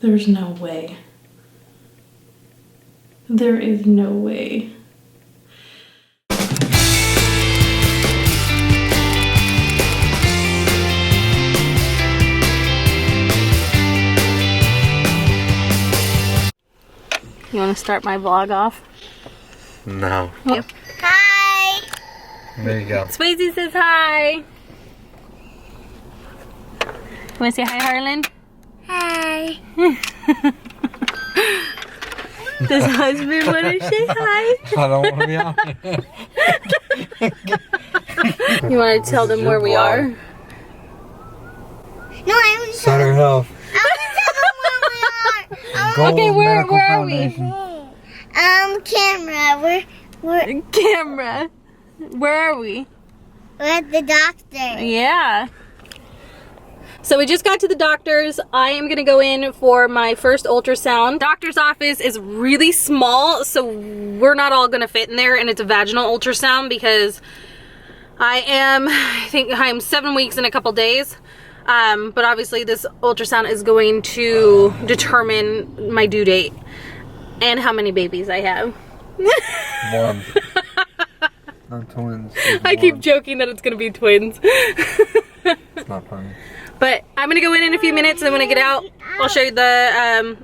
There's no way. There is no way. You want to start my vlog off? No. Yep. Hi. There you go. Swayze says hi. You want to say hi, Harlan? Hi. Does husband want to say hi? I don't want to be on here. You want to tell them where we are? No, I want to tell Sutter Health. them Okay, where are we? Camera. We're Camera. Where are we? at the doctor. Yeah. So we just got to the doctor's. I am gonna go in for my first ultrasound. Doctor's office is really small, so we're not all gonna fit in there, and it's a vaginal ultrasound because I think I'm 7 weeks in a couple days. But obviously this ultrasound is going to determine my due date and how many babies I have. One. Not twins. I keep joking that it's gonna be twins. It's not funny. But I'm gonna go in a few minutes, and when I get out, I'll show you the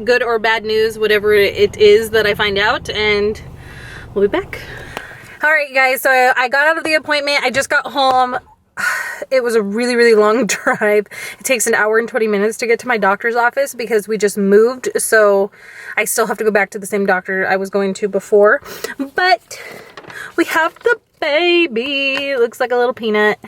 good or bad news, whatever it is that I find out, and we'll be back. All right, guys, so I got out of the appointment. I just got home. It was a really, really long drive. It takes an hour and 20 minutes to get to my doctor's office because we just moved, so I still have to go back to the same doctor I was going to before. But we have the baby. It looks like a little peanut.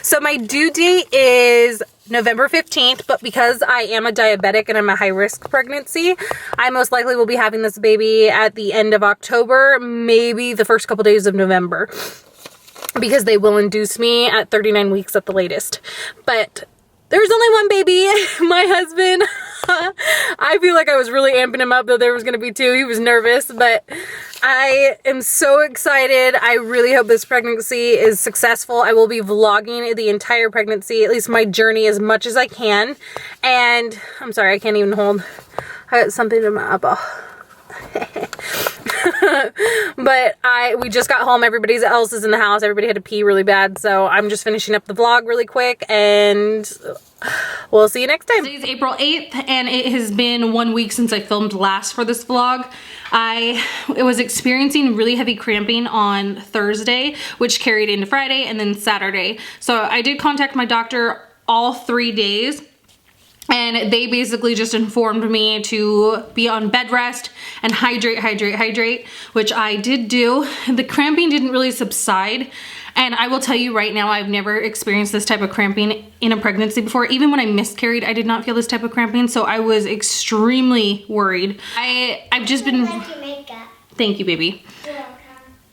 So my due date is November 15th, but because I am a diabetic and I'm a high-risk pregnancy, I most likely will be having this baby at the end of October, maybe the first couple days of November, because they will induce me at 39 weeks at the latest. But there's only one baby. My husband, I feel like I was really amping him up that there was going to be two. He was nervous, but I am so excited. I really hope this pregnancy is successful. I will be vlogging the entire pregnancy, at least my journey, as much as I can. And I'm sorry, I can't even hold. I got something in my eyeball. But we just got home. Everybody else is in the house. Everybody had to pee really bad, so I'm just finishing up the vlog really quick, and we'll see you next time. Today's April 8th, and it has been 1 week since I filmed last for this vlog. I was experiencing really heavy cramping on Thursday, which carried into Friday and then Saturday. So I did contact my doctor all 3 days, and they basically just informed me to be on bed rest and hydrate, which I did do. The cramping didn't really subside. And I will tell you right now, I've never experienced this type of cramping in a pregnancy before. Even when I miscarried, I did not feel this type of cramping. So I was extremely worried. I've just been... Thank you, baby. You're welcome.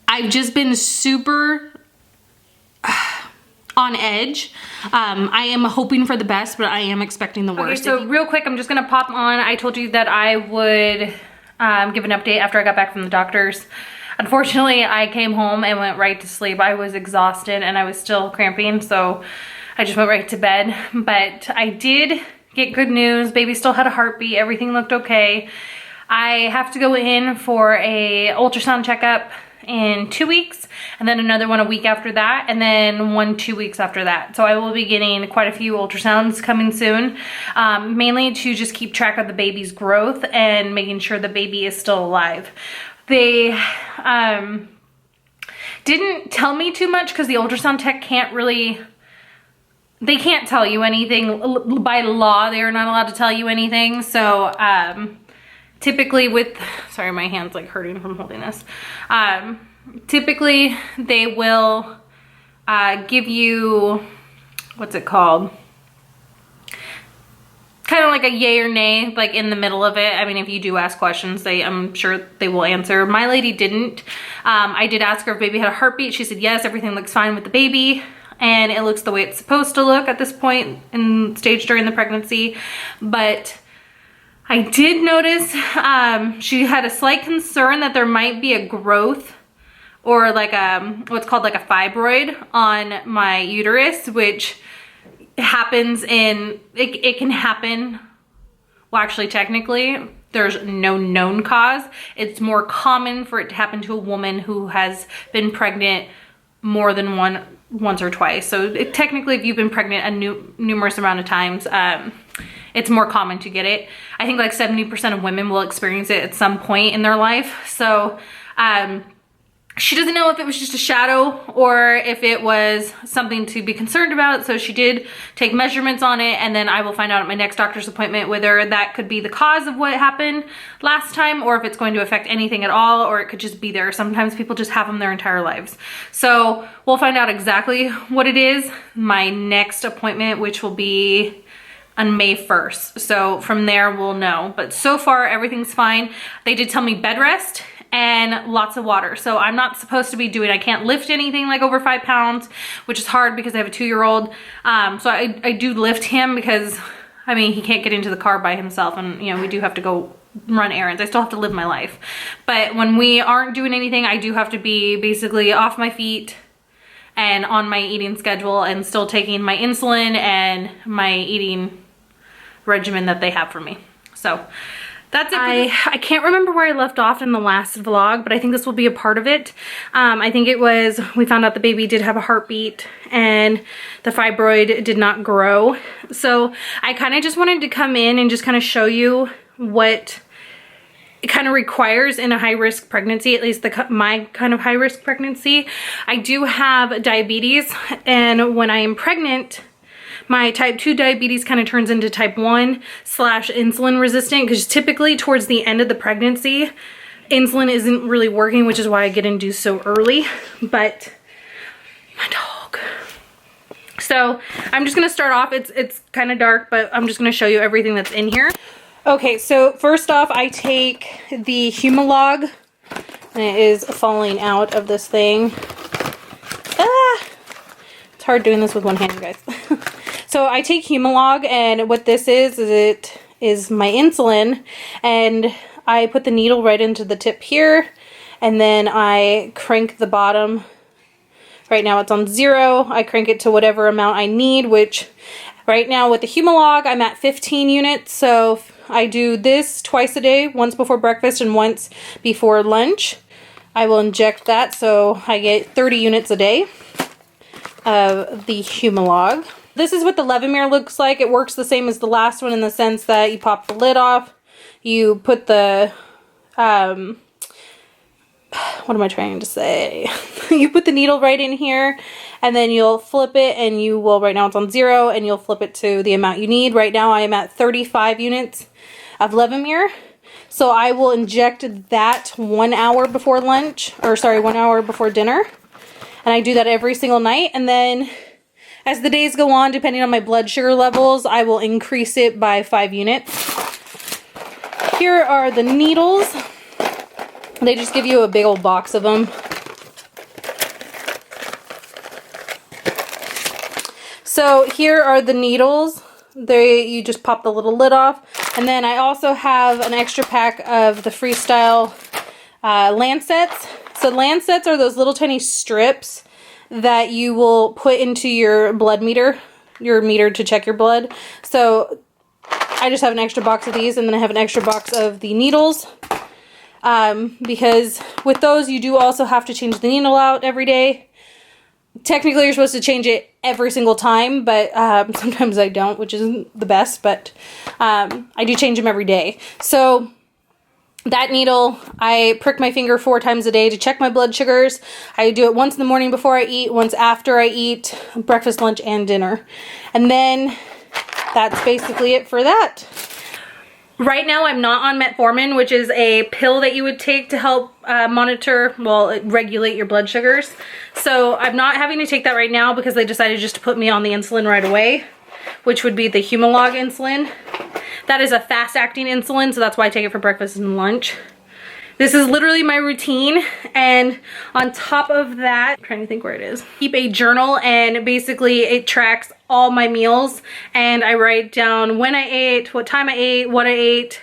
I've just been super on edge. I am hoping for the best, but I am expecting the worst. Okay, so real quick, I'm just gonna pop on. I told you that I would give an update after I got back from the doctor's. Unfortunately, I came home and went right to sleep. I was exhausted and I was still cramping, so I just went right to bed. But I did get good news. Baby still had a heartbeat. Everything looked okay. I have to go in for a ultrasound checkup in 2 weeks, and then another one a week after that, and then 1 2 weeks after that. So I will be getting quite a few ultrasounds coming soon, mainly to just keep track of the baby's growth and making sure the baby is still alive. They didn't tell me too much because the ultrasound tech can't really, they can't tell you anything. By law, they are not allowed to tell you anything. So typically with, sorry, my hand's like hurting from holding this. Typically they will give you, what's it called? Kind of like a yay or nay, like in the middle of it. I mean, if you do ask questions, I'm sure they will answer. My lady didn't. I did ask her if baby had a heartbeat. She said yes, everything looks fine with the baby, and it looks the way it's supposed to look at this point in stage during the pregnancy. But I did notice she had a slight concern that there might be a growth or like what's called like a fibroid on my uterus, which happens in, it can happen well, actually technically there's no known cause. It's more common for it to happen to a woman who has been pregnant more than once or twice. So technically, if you've been pregnant a numerous amount of times, it's more common to get it. I think like 70% of women will experience it at some point in their life. So she doesn't know if it was just a shadow or if it was something to be concerned about. So she did take measurements on it, and then I will find out at my next doctor's appointment whether that could be the cause of what happened last time, or if it's going to affect anything at all, or it could just be there. Sometimes people just have them their entire lives. So we'll find out exactly what it is my next appointment, which will be on May 1st. So from there we'll know. But so far everything's fine. They did tell me bed rest and lots of water. So I'm not supposed to be doing, I can't lift anything like over 5 pounds, which is hard because I have a 2-year-old. So I do lift him because, I mean, he can't get into the car by himself, and you know, we do have to go run errands. I still have to live my life. But when we aren't doing anything, I do have to be basically off my feet and on my eating schedule and still taking my insulin and my eating regimen that they have for me. So that's it. I can't remember where I left off in the last vlog, but I think this will be a part of it. I think it was, we found out the baby did have a heartbeat and the fibroid did not grow. So I kind of just wanted to come in and just kind of show you what it kind of requires in a high-risk pregnancy, at least my kind of high-risk pregnancy. I do have diabetes, and when I am pregnant, my type 2 diabetes kind of turns into type 1 / insulin resistant, because typically towards the end of the pregnancy, insulin isn't really working, which is why I get induced so early. But my dog. So I'm just gonna start off. It's kind of dark, but I'm just gonna show you everything that's in here. Okay, so first off, I take the Humalog, and it is falling out of this thing. Ah! It's hard doing this with one hand, you guys. So I take Humalog, and what this is it is my insulin, and I put the needle right into the tip here, and then I crank the bottom. Right now it's on 0. I crank it to whatever amount I need, which right now with the Humalog I'm at 15 units. So I do this twice a day, once before breakfast and once before lunch. I will inject that, so I get 30 units a day of the Humalog. This is what the Levemir looks like. It works the same as the last one in the sense that you pop the lid off, you put the, what am I trying to say? You put the needle right in here, and then you'll flip it, and you will, right now it's on 0, and you'll flip it to the amount you need. Right now I am at 35 units of Levemir. So I will inject that 1 hour before lunch, or sorry, 1 hour before dinner. And I do that every single night, and then as the days go on, depending on my blood sugar levels, I will increase it by 5 units. Here are the needles. They just give you a big old box of them. So here are the needles. You just pop the little lid off. And then I also have an extra pack of the Freestyle Lancets. So Lancets are those little tiny strips that you will put into your blood meter, your meter to check your blood. So I just have an extra box of these, and then I have an extra box of the needles. Because with those, you do also have to change the needle out every day. Technically, you're supposed to change it every single time, but sometimes I don't, which isn't the best, but I do change them every day. So that needle, I prick my finger 4 times a day to check my blood sugars. I do it once in the morning before I eat, once after I eat, breakfast, lunch, and dinner. And then that's basically it for that. Right now I'm not on metformin, which is a pill that you would take to help monitor, well, regulate your blood sugars. So I'm not having to take that right now because they decided just to put me on the insulin right away, which would be the Humalog insulin. That is a fast-acting insulin, so that's why I take it for breakfast and lunch. This is literally my routine, and on top of that, I'm trying to think where it is. Keep a journal, and basically it tracks all my meals, and I write down when I ate, what time I ate, what I ate,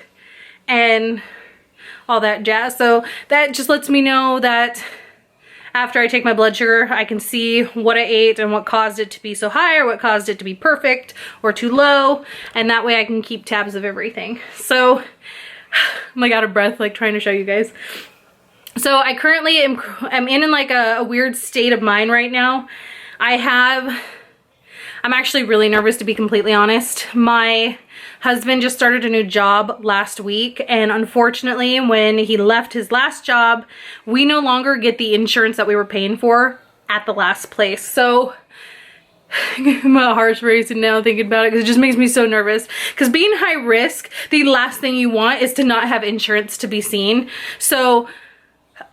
and all that jazz. So that just lets me know that after I take my blood sugar, I can see what I ate and what caused it to be so high or what caused it to be perfect or too low. And that way I can keep tabs of everything. So, I'm like out of breath, like trying to show you guys. So I currently I'm in like a weird state of mind right now. I'm actually really nervous, to be completely honest. My husband just started a new job last week, and unfortunately when he left his last job, we no longer get the insurance that we were paying for at the last place. So my heart's racing now thinking about it because it just makes me so nervous. Because being high risk, the last thing you want is to not have insurance to be seen. So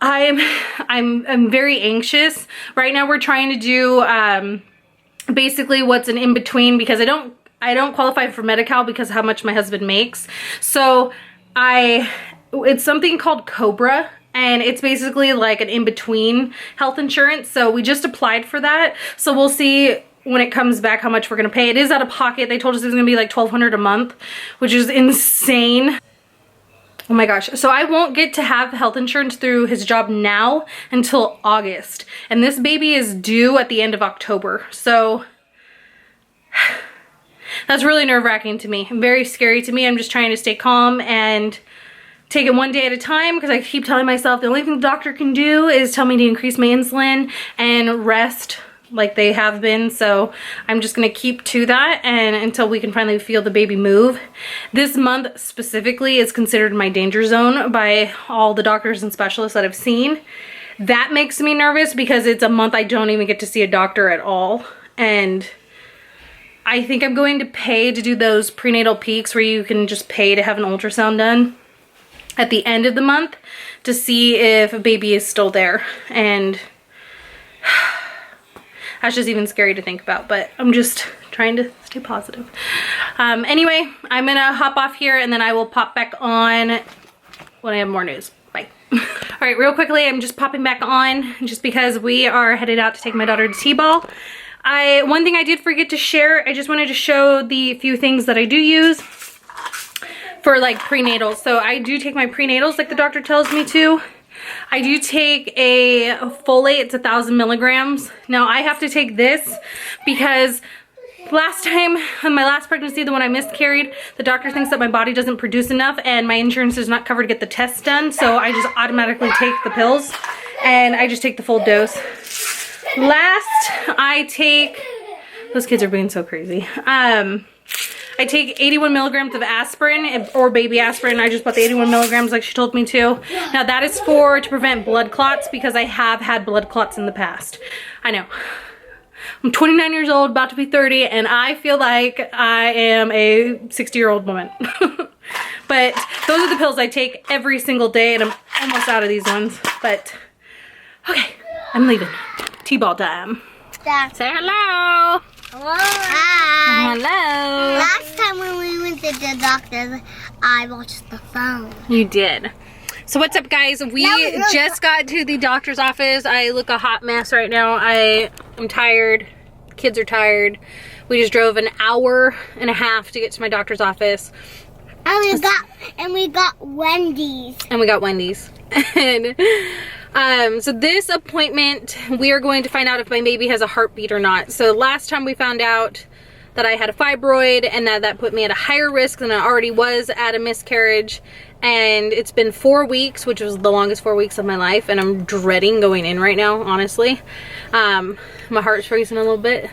I'm very anxious. Right now we're trying to do basically what's an in-between, because I don't qualify for Medi-Cal because of how much my husband makes. So it's something called Cobra, and it's basically like an in-between health insurance. So we just applied for that. So we'll see when it comes back how much we're gonna pay. It is out of pocket. They told us it was gonna be like $1,200 a month, which is insane. Oh my gosh. So I won't get to have health insurance through his job now until August. And this baby is due at the end of October. So that's really nerve-wracking to me. Very scary to me. I'm just trying to stay calm and take it one day at a time, because I keep telling myself the only thing the doctor can do is tell me to increase my insulin and rest like they have been. So I'm just gonna keep to that and until we can finally feel the baby move. This month specifically is considered my danger zone by all the doctors and specialists that I've seen. That makes me nervous because it's a month I don't even get to see a doctor at all. And I think I'm going to pay to do those prenatal peaks where you can just pay to have an ultrasound done at the end of the month to see if a baby is still there. And that's just even scary to think about, but I'm just trying to stay positive. Anyway, I'm gonna hop off here and then I will pop back on when I have more news. Bye. All right, real quickly, I'm just popping back on just because we are headed out to take my daughter to T-ball. One thing I did forget to share, I just wanted to show the few things that I do use for like prenatals. So I do take my prenatals like the doctor tells me to. I do take a folate, it's 1,000 milligrams. Now I have to take this because last time, on my last pregnancy, the one I miscarried, the doctor thinks that my body doesn't produce enough and my insurance is not covered to get the test done. So I just automatically take the pills and I just take the full dose. Last, I take, those kids are being so crazy. I take 81 milligrams of aspirin, or baby aspirin. I just bought the 81 milligrams like she told me to. Now that is to prevent blood clots because I have had blood clots in the past. I know. I'm 29 years old, about to be 30, and I feel like I am a 60-year-old woman. But those are the pills I take every single day, and I'm almost out of these ones. But, okay, I'm leaving. T-ball time. Dad. Say hello. Hello. Hi. Hello. Last time when we went to the doctor, I watched the phone. You did. So what's up, guys? We just got to the doctor's office. I look a hot mess right now. I'm tired. Kids are tired. We just drove an hour and a half to get to my doctor's office. And we got Wendy's. And we got Wendy's. And so this appointment, we are going to find out if my baby has a heartbeat or not. So last time we found out that I had a fibroid and that put me at a higher risk than I already was at a miscarriage. And it's been 4 weeks, which was the longest 4 weeks of my life. And I'm dreading going in right now, honestly. My heart's racing a little bit.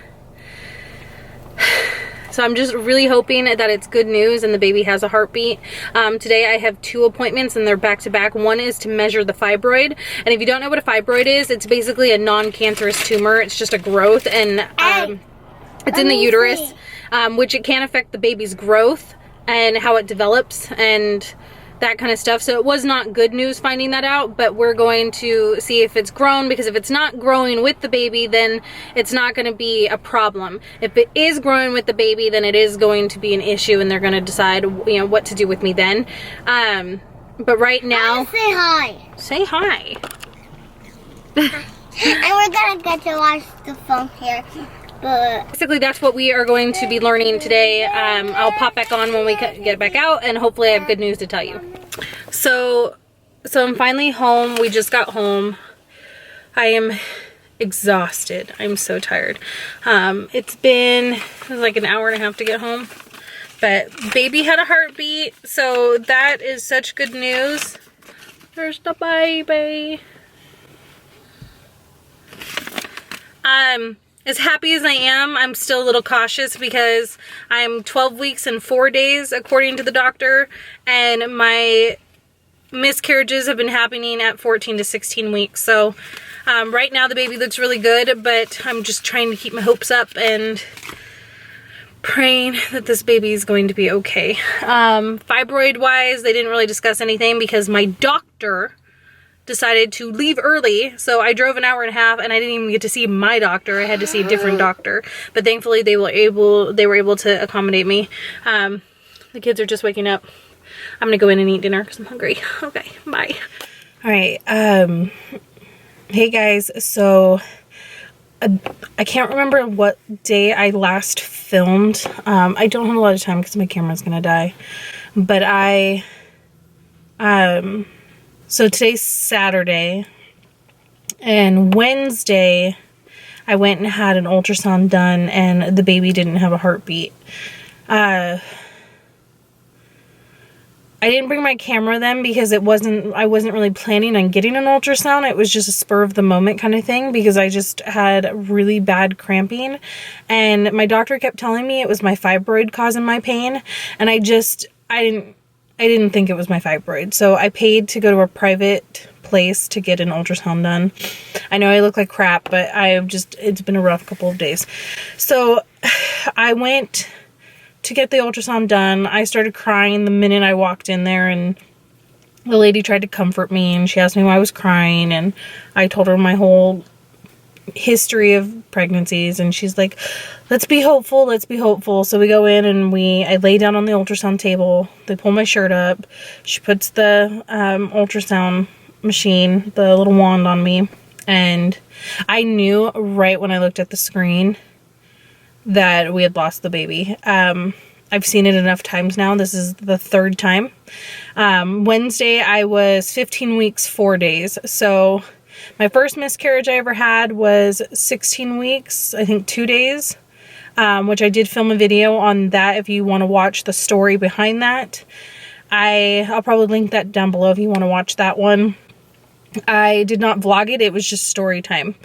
So I'm just really hoping that it's good news and the baby has a heartbeat. Today I have 2 appointments and they're back to back. One is to measure the fibroid. And if you don't know what a fibroid is, it's basically a non-cancerous tumor. It's just a growth, and it's in the uterus, which it can affect the baby's growth and how it develops and that kind of stuff. So it was not good news finding that out, but we're going to see if it's grown, because if it's not growing with the baby, then it's not going to be a problem. If it is growing with the baby, then it is going to be an issue, and they're going to decide, you know, what to do with me then. But right now, say hi. Say hi. And we're gonna get to watch the phone here. But basically that's what we are going to be learning today. I'll pop back on when we get back out, and hopefully I have good news to tell you. So I'm finally home. We just got home. I am exhausted. I'm so tired. It was like an hour and a half to get home, but baby had a heartbeat, so that is such good news. There's the baby. As happy as I am, I'm still a little cautious because I'm 12 weeks and 4 days according to the doctor, and my miscarriages have been happening at 14 to 16 weeks. So right now the baby looks really good, but I'm just trying to keep my hopes up and praying that this baby is going to be okay. Fibroid wise, they didn't really discuss anything because my doctor decided to leave early, so I drove an hour and a half and I didn't even get to see my doctor. I had to see a different doctor, but thankfully they were able to accommodate me. The kids are just waking up. I'm gonna go in and eat dinner because I'm hungry. Okay, bye. All right, hey guys, so I can't remember what day I last filmed. I don't have a lot of time because my camera's gonna die, but so today's Saturday, and Wednesday I went and had an ultrasound done and the baby didn't have a heartbeat. I didn't bring my camera then because I wasn't really planning on getting an ultrasound. It was just a spur of the moment kind of thing because I just had really bad cramping, and my doctor kept telling me it was my fibroid causing my pain, and I didn't think it was my fibroid. So I paid to go to a private place to get an ultrasound done. I know I look like crap, but it's been a rough couple of days. So I went to get the ultrasound done. I started crying the minute I walked in there, and the lady tried to comfort me, and she asked me why I was crying, and I told her my whole history of pregnancies, and she's like, let's be hopeful, let's be hopeful. So we go in and I lay down on the ultrasound table. They pull my shirt up. She puts the ultrasound machine, the little wand, on me, and I knew right when I looked at the screen that we had lost the baby. I've seen it enough times now. This is the third time. Wednesday I was 15 weeks 4 days. So my first miscarriage I ever had was 16 weeks, I think 2 days, which I did film a video on that if you want to watch the story behind that. I'll probably link that down below if you want to watch that one. I did not vlog it. It was just story time.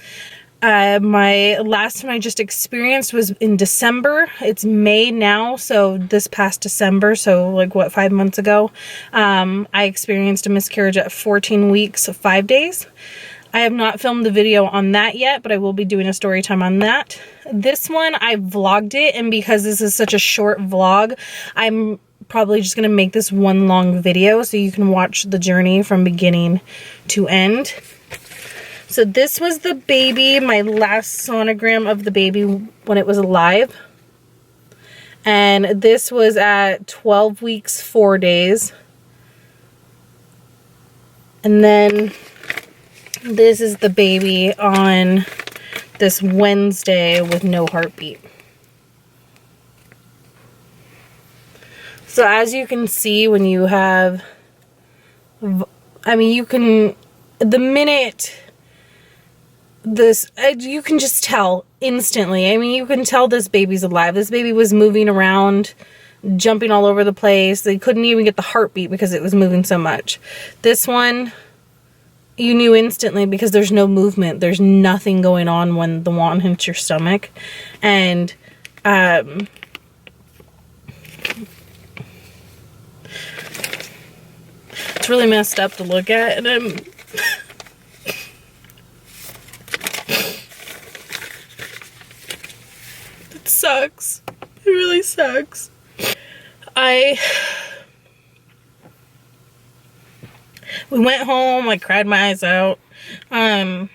My last one I just experienced was in December. It's May now, so this past December, so like what, 5 months ago, I experienced a miscarriage at 14 weeks 5 days. I have not filmed the video on that yet, but I will be doing a story time on that. This one, I vlogged it, and because this is such a short vlog, I'm probably just going to make this one long video so you can watch the journey from beginning to end. So this was the baby, my last sonogram of the baby when it was alive. And this was at 12 weeks 4 days. And then this is the baby on this Wednesday with no heartbeat. So as you can see, when you have, I mean, you can, the minute this, you can just tell instantly. I mean, you can tell this baby's alive. This baby was moving around, jumping all over the place. They couldn't even get the heartbeat because it was moving so much. This one, you knew instantly because there's no movement. There's nothing going on when the wand hits your stomach. And it's really messed up to look at, and it sucks. It really sucks. We went home. I cried my eyes out. I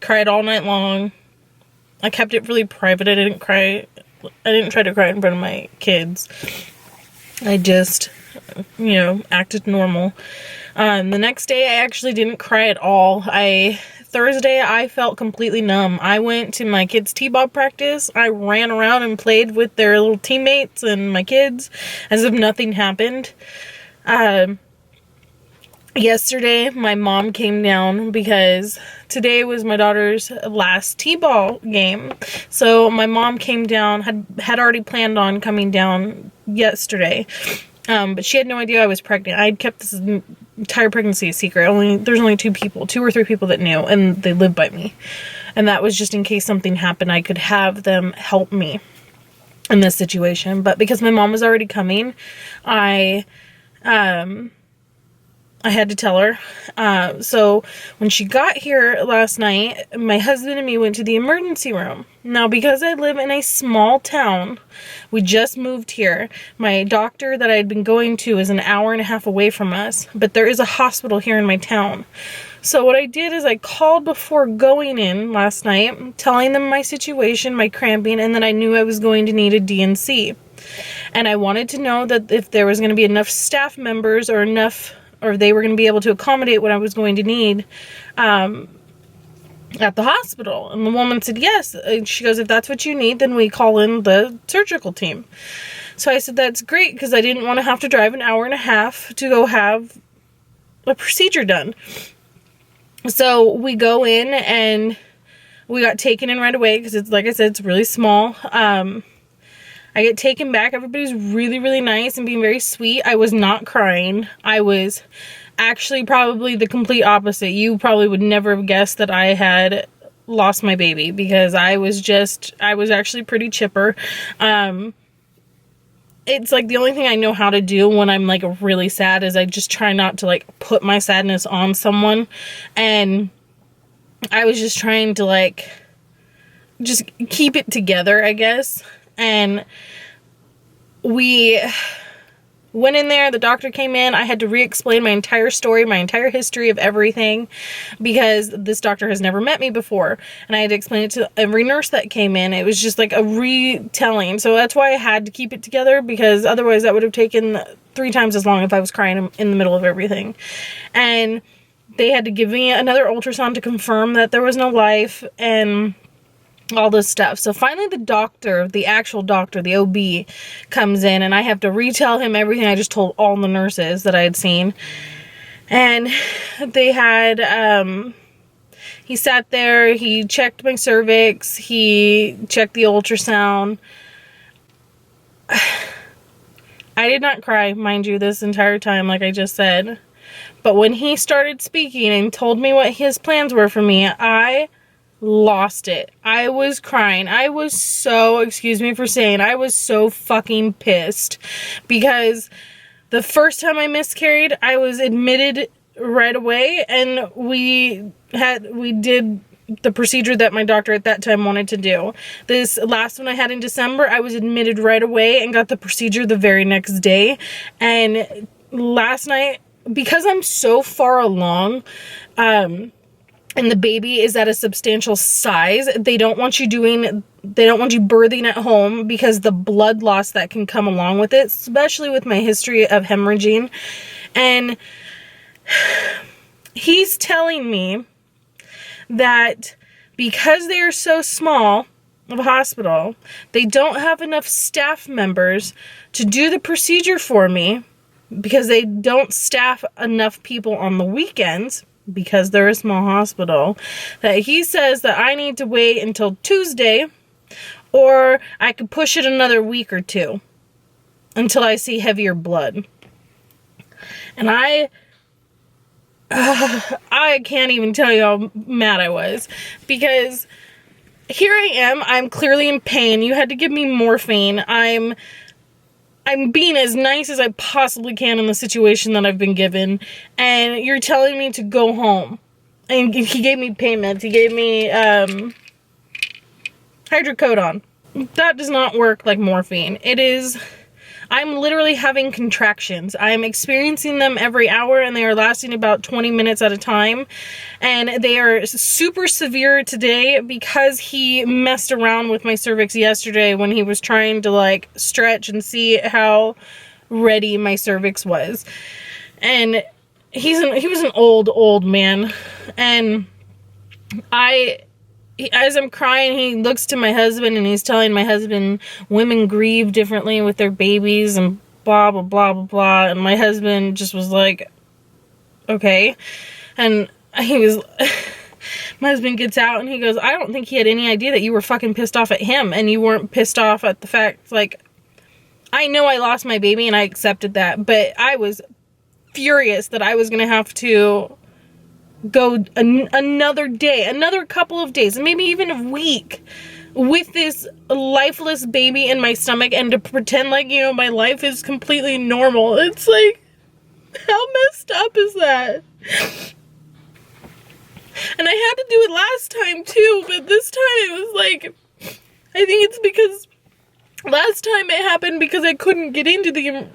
cried all night long. I kept it really private. I didn't try to cry in front of my kids. I just, you know, acted normal. The next day I actually didn't cry at all. Thursday I felt completely numb. I went to my kids' t-ball practice. I ran around and played with their little teammates and my kids as if nothing happened. yesterday my mom came down because today was my daughter's last t-ball game. So my mom came down, had already planned on coming down yesterday. But she had no idea I was pregnant. I had kept this entire pregnancy a secret. There's only 2 or 3 people that knew, and they live by me. And that was just in case something happened, I could have them help me in this situation. But because my mom was already coming, I had to tell her. So when she got here last night, my husband and me went to the emergency room. Now, because I live in a small town, we just moved here. My doctor that I had been going to is an hour and a half away from us, but there is a hospital here in my town. So what I did is I called before going in last night, telling them my situation, my cramping, and that I knew I was going to need a DNC. And I wanted to know that if there was going to be enough staff members or they were going to be able to accommodate what I was going to need at the hospital. And the woman said yes. And she goes, if that's what you need, then we call in the surgical team. So I said, that's great, because I didn't want to have to drive an hour and a half to go have a procedure done. So we go in and we got taken in right away because it's, like I said, it's really small. I get taken back. Everybody's really, really nice and being very sweet. I was not crying. I was actually probably the complete opposite. You probably would never have guessed that I had lost my baby, because I was actually pretty chipper. It's like the only thing I know how to do when I'm like really sad is I just try not to like put my sadness on someone. And I was just trying to like just keep it together, I guess. And we went in there, the doctor came in, I had to re-explain my entire story, my entire history of everything, because this doctor has never met me before, and I had to explain it to every nurse that came in. It was just like a retelling, so that's why I had to keep it together, because otherwise that would have taken 3 times as long if I was crying in the middle of everything. And they had to give me another ultrasound to confirm that there was no life, and all this stuff. So finally the doctor, the actual doctor, the OB, comes in, and I have to retell him everything I just told all the nurses that I had seen. And they had, he sat there, he checked my cervix, he checked the ultrasound. I did not cry, mind you, this entire time, like I just said. But when he started speaking and told me what his plans were for me, I lost it. I was crying. I was so, excuse me for saying, I was so fucking pissed, because the first time I miscarried, I was admitted right away, and we did the procedure that my doctor at that time wanted to do. This last one I had in December, I was admitted right away and got the procedure the very next day. And last night, because I'm so far along, and the baby is at a substantial size, they don't want you birthing at home, because the blood loss that can come along with it, especially with my history of hemorrhaging. And he's telling me that because they are so small of a hospital, they don't have enough staff members to do the procedure for me, because they don't staff enough people on the weekends, because they're a small hospital, that he says that I need to wait until Tuesday, or I could push it another week or 2 until I see heavier blood. And I can't even tell you how mad I was, because here I am, I'm clearly in pain. You had to give me morphine. I'm being as nice as I possibly can in the situation that I've been given, and you're telling me to go home. And he gave me pain meds. He gave me hydrocodone. That does not work like morphine. I'm literally having contractions. I'm experiencing them every hour, and they are lasting about 20 minutes at a time. And they are super severe today because he messed around with my cervix yesterday when he was trying to like stretch and see how ready my cervix was. And he was an old man. And as I'm crying, he looks to my husband, and he's telling my husband women grieve differently with their babies and blah, blah, blah, blah, blah. And my husband just was like, okay. And he was, my husband gets out and he goes, I don't think he had any idea that you were fucking pissed off at him and you weren't pissed off at the fact, like, I know I lost my baby and I accepted that, but I was furious that I was going to have to go another day, another couple of days, and maybe even a week with this lifeless baby in my stomach and to pretend like, you know, my life is completely normal. It's like, how messed up is that? And I had to do it last time too, but this time it was like, I think it's because last time it happened because I couldn't get into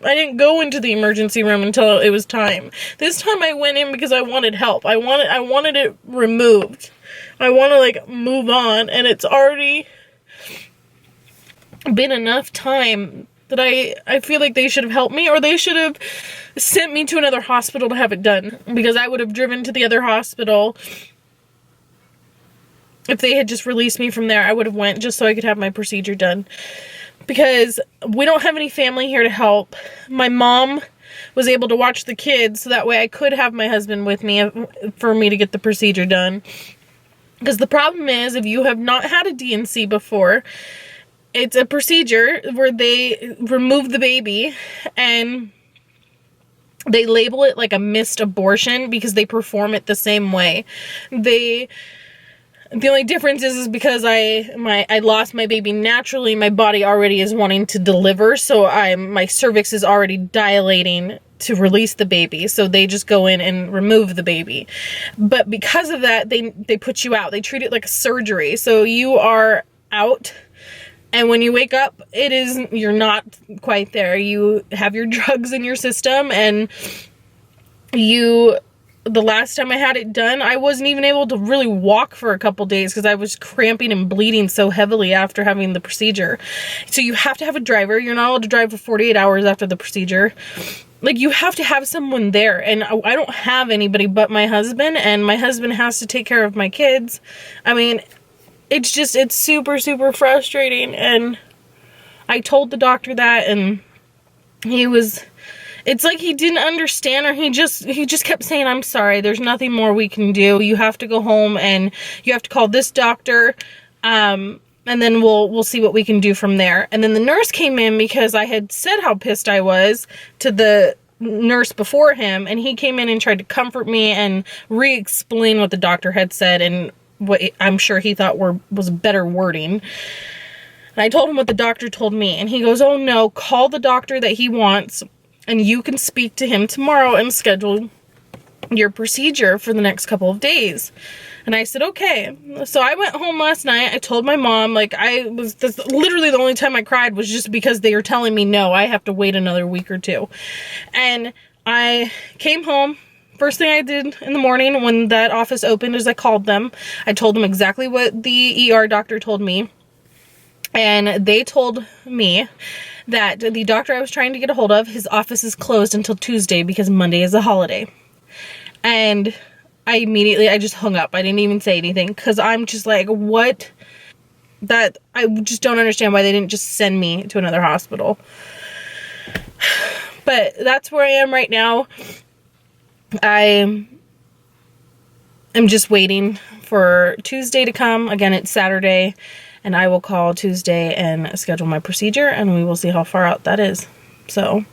I didn't go into the emergency room until it was time. This time I went in because I wanted help. I wanted it removed. I want to, like, move on, and it's already been enough time that I feel like they should have helped me, or they should have sent me to another hospital to have it done, because I would have driven to the other hospital. If they had just released me from there, I would have went just so I could have my procedure done. Because we don't have any family here to help. My mom was able to watch the kids, so that way I could have my husband with me for me to get the procedure done. Because the problem is, if you have not had a D&C before, it's a procedure where they remove the baby and they label it like a missed abortion because they perform it the same way. The only difference is because I lost my baby naturally, my body already is wanting to deliver, so my cervix is already dilating to release the baby, so they just go in and remove the baby. But because of that, they put you out. They treat it like a surgery, so you are out, and when you wake up, you're not quite there. You have your drugs in your system, and the last time I had it done, I wasn't even able to really walk for a couple days because I was cramping and bleeding so heavily after having the procedure. So you have to have a driver. You're not allowed to drive for 48 hours after the procedure. Like, you have to have someone there, and I don't have anybody but my husband, and my husband has to take care of my kids. I mean, it's super, super frustrating, and I told the doctor that, and it's like he didn't understand, or he just kept saying, I'm sorry, there's nothing more we can do. You have to go home and you have to call this doctor, and then we'll see what we can do from there. And then the nurse came in because I had said how pissed I was to the nurse before him, and he came in and tried to comfort me and re-explain what the doctor had said and what I'm sure he thought was better wording. And I told him what the doctor told me, and he goes, oh no, call the doctor that he wants, and you can speak to him tomorrow and schedule your procedure for the next couple of days. And I said, okay. So I went home last night. I told my mom, like, that's literally the only time I cried was just because they were telling me, no, I have to wait another week or two. And I came home. First thing I did in the morning when that office opened is I called them. I told them exactly what the ER doctor told me. And they told me that the doctor I was trying to get a hold of, his office is closed until Tuesday because Monday is a holiday. And I just hung up. I didn't even say anything because I'm just like, what? That I just don't understand why they didn't just send me to another hospital. But that's where I am right now. I am just waiting for Tuesday to come. Again, it's Saturday. And I will call Tuesday and schedule my procedure, and we will see how far out that is. So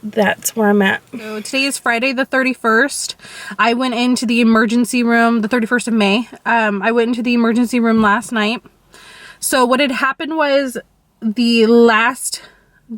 that's where I'm at. So today is Friday the 31st. I went into the emergency room, the 31st of May. I went into the emergency room last night. So what had happened was the last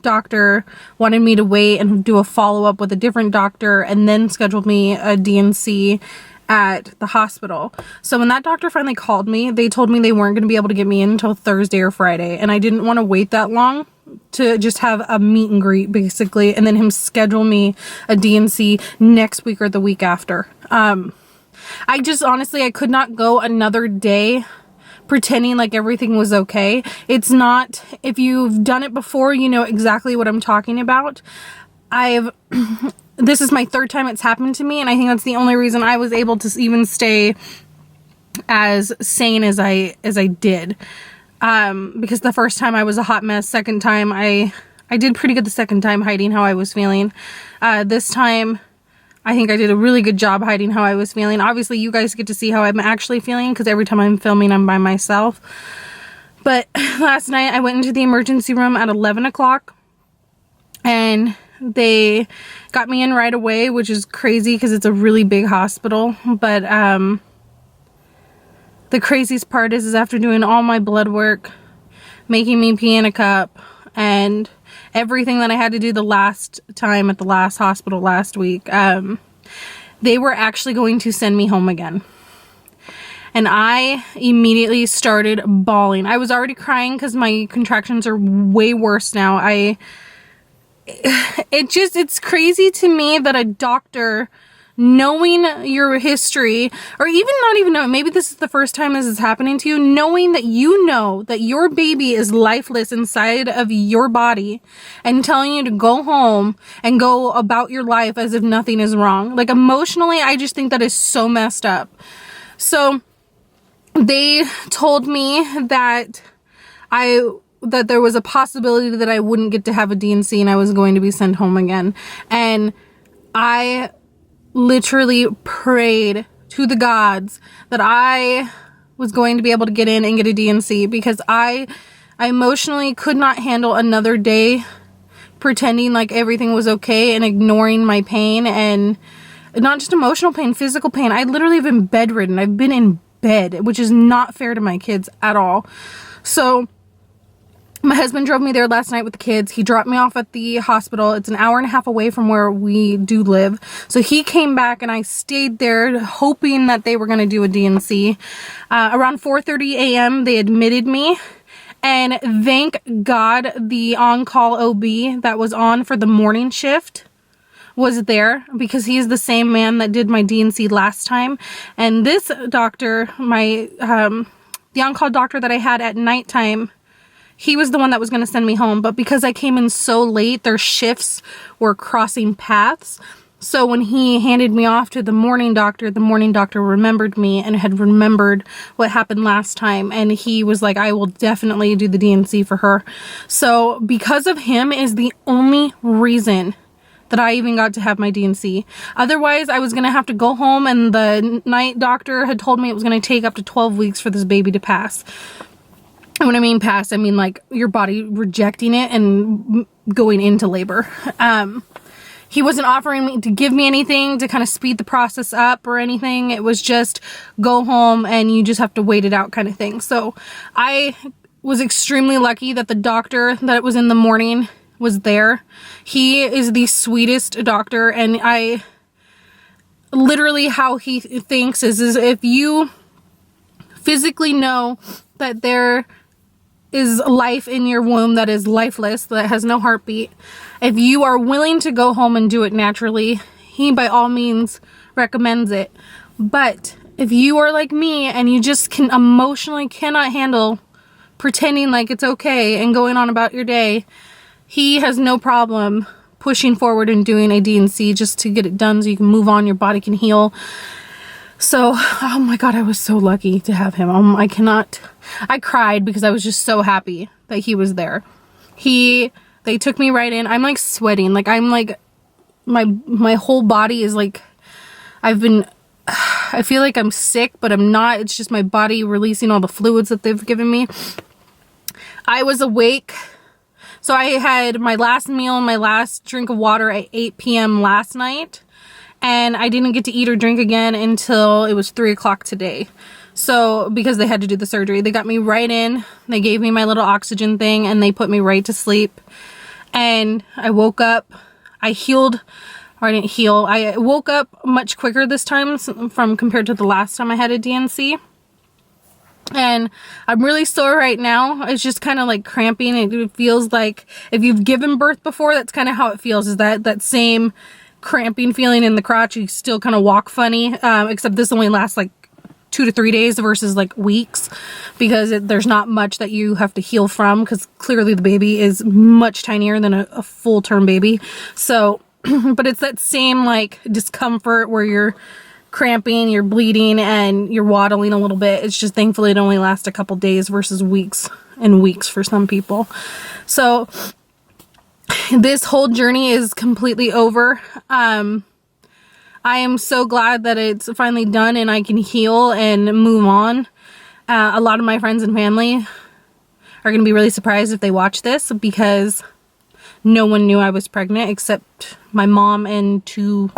doctor wanted me to wait and do a follow-up with a different doctor and then scheduled me a D&C at the hospital. So when that doctor finally called me, they told me they weren't going to be able to get me in until Thursday or Friday, and I didn't want to wait that long to just have a meet and greet basically, and then him schedule me a D&C next week or the week after. I just honestly, I could not go another day pretending like everything was okay. It's not, if you've done it before, you know exactly what I'm talking about. This is my third time it's happened to me, and I think that's the only reason I was able to even stay as sane as I did. Because the first time I was a hot mess. Second time I did pretty good the second time, hiding how I was feeling. This time I think I did a really good job hiding how I was feeling. Obviously, you guys get to see how I'm actually feeling because every time I'm filming, I'm by myself. But last night, I went into the emergency room at 11 o'clock. And they got me in right away, which is crazy because it's a really big hospital. But the craziest part is after doing all my blood work, making me pee in a cup, and everything that I had to do the last time at the last hospital last week, they were actually going to send me home again. And I immediately started bawling. I was already crying because my contractions are way worse now. It's crazy to me that a doctor, knowing your history, or even not even knowing, maybe this is the first time this is happening to you, knowing that you know that your baby is lifeless inside of your body and telling you to go home and go about your life as if nothing is wrong. Like, emotionally, I just think that is so messed up. So they told me that there was a possibility that I wouldn't get to have a D&C and I was going to be sent home again. And I literally prayed to the gods that I was going to be able to get in and get a D&C, because I emotionally could not handle another day pretending like everything was okay and ignoring my pain, and not just emotional pain, physical pain. I literally have been bedridden. I've been in bed, which is not fair to my kids at all. So my husband drove me there last night with the kids. He dropped me off at the hospital. It's an hour and a half away from where we do live. So he came back and I stayed there hoping that they were going to do a D&C. Around 4:30 a.m. they admitted me. And thank God the on-call OB that was on for the morning shift was there, because he's the same man that did my D&C last time. And this doctor, the on-call doctor that I had at nighttime, he was the one that was going to send me home. But because I came in so late, their shifts were crossing paths. So when he handed me off to the morning doctor remembered me and had remembered what happened last time. And he was like, I will definitely do the D&C for her. So because of him is the only reason that I even got to have my D&C. Otherwise, I was going to have to go home, and the night doctor had told me it was going to take up to 12 weeks for this baby to pass. And when I mean pass, I mean like your body rejecting it and going into labor. He wasn't offering me to give me anything to kind of speed the process up or anything. It was just go home and you just have to wait it out kind of thing. So I was extremely lucky that the doctor that was in the morning was there. He is the sweetest doctor, and I literally, how he thinks is if you physically know that there is life in your womb that is lifeless, that has no heartbeat, if you are willing to go home and do it naturally, he by all means recommends it. But if you are like me and you just emotionally cannot handle pretending like it's okay and going on about your day, he has no problem pushing forward and doing a D&C just to get it done so you can move on, your body can heal. So, oh my God, I was so lucky to have him. I cried because I was just so happy that he was there. They took me right in. I'm like sweating. Like I'm like, my whole body is like, I feel like I'm sick, but I'm not. It's just my body releasing all the fluids that they've given me. I was awake. So I had my last meal and my last drink of water at 8 p.m. last night. And I didn't get to eat or drink again until it was 3 o'clock today. So, because they had to do the surgery, they got me right in. They gave me my little oxygen thing and they put me right to sleep. And I woke up. I woke up much quicker this time compared to the last time I had a D&C. And I'm really sore right now. It's just kind of like cramping. It feels like if you've given birth before, that's kind of how it feels, is that same cramping feeling in the crotch. You still kind of walk funny, except this only lasts like 2 to 3 days versus like weeks, because there's not much that you have to heal from, because clearly the baby is much tinier than a full-term baby. So, but it's that same like discomfort where you're cramping, you're bleeding, and you're waddling a little bit. It's just thankfully it only lasts a couple days versus weeks and weeks for some people. So this whole journey is completely over. I am so glad that it's finally done and I can heal and move on. A lot of my friends and family are going to be really surprised if they watch this, because no one knew I was pregnant except my mom and two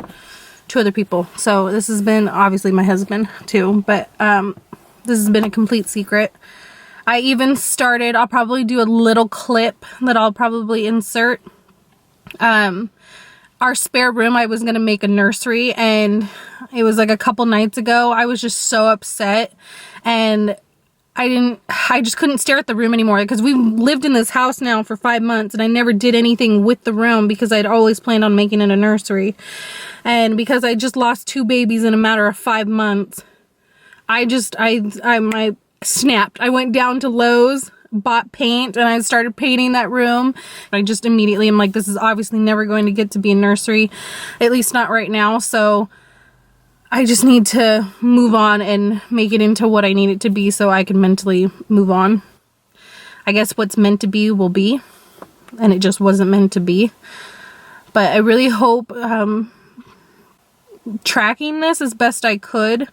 other people. So this has been, obviously my husband too, but this has been a complete secret. I even started, I'll probably do a little clip that I'll probably insert. Our spare room, I was going to make a nursery, and it was like a couple nights ago. I was just so upset, and I just couldn't stare at the room anymore, because we've lived in this house now for 5 months and I never did anything with the room because I'd always planned on making it a nursery. And because I just lost 2 babies in a matter of 5 months, I snapped. I went down to Lowe's, bought paint, and I started painting that room. I just immediately am like, this is obviously never going to get to be a nursery, at least not right now. So I just need to move on and make it into what I need it to be so I can mentally move on. I guess what's meant to be will be, and it just wasn't meant to be. But I really hope tracking this as best I could,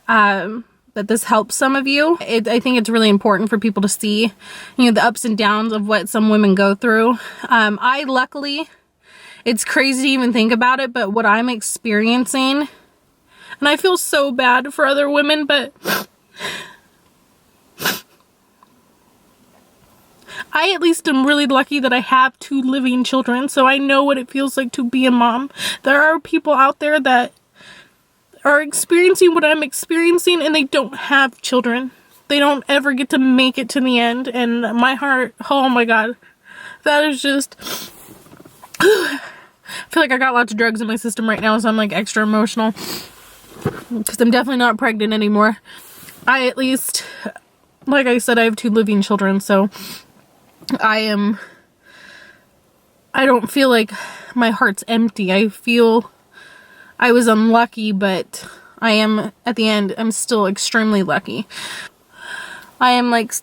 that this helps some of you. I think it's really important for people to see, you know, the ups and downs of what some women go through. I luckily, it's crazy to even think about it, but what I'm experiencing, and I feel so bad for other women, but I at least am really lucky that I have 2 living children, so I know what it feels like to be a mom. There are people out there that are experiencing what I'm experiencing and they don't have children. They don't ever get to make it to the end, and my heart, oh my god, that is just, I feel like I got lots of drugs in my system right now, so I'm like extra emotional, because I'm definitely not pregnant anymore. I at least, like I said, I have 2 living children, so I don't feel like my heart's empty. I feel I was unlucky, but I am, at the end, I'm still extremely lucky. I am like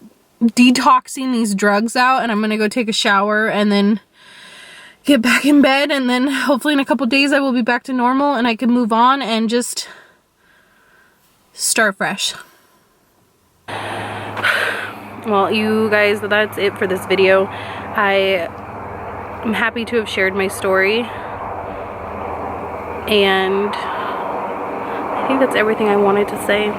detoxing these drugs out, and I'm gonna go take a shower and then get back in bed, and then hopefully in a couple days I will be back to normal and I can move on and just start fresh. Well, you guys, that's it for this video. I'm happy to have shared my story, and I think that's everything I wanted to say.